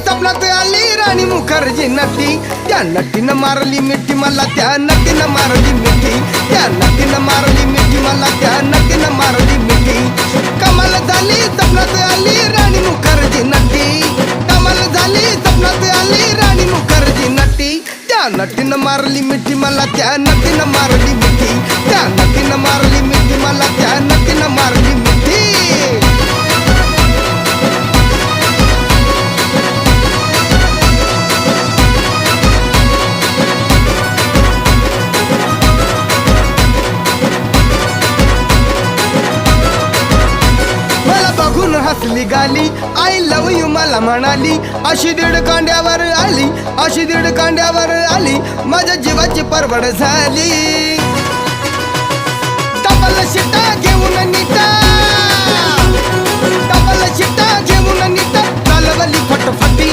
स्वप्नात आली राणी मुखर्जी नटी, त्या नटीनं मारली मिठी मला, त्या नटीनं मारली मिठी, त्या नटीनं मारली मिठी मला, त्या नटीनं मारली मिठी. कमाल झाली स्वप्नात आली राणी मुखर्जी नटी, कमाल झाली स्वप्नात आली राणी मुखर्जी नटी, त्या नटीनं मारली मिठी मला, त्या नटीनं मारली मिठी, त्या नटीनं मारली मिठी मला, त्या नटीनं मारली मिठी. बघून हसली गाली, आय लव यू मला म्हणाली, अशी दीड कांड्यावर आली, अशी दीड कांड्यावर आली, माझ्या जीवाची परवड झाली. डबल शिटा घेऊन नीटा, डबल शिटा घेऊन नीटा, चालवली फटफटी,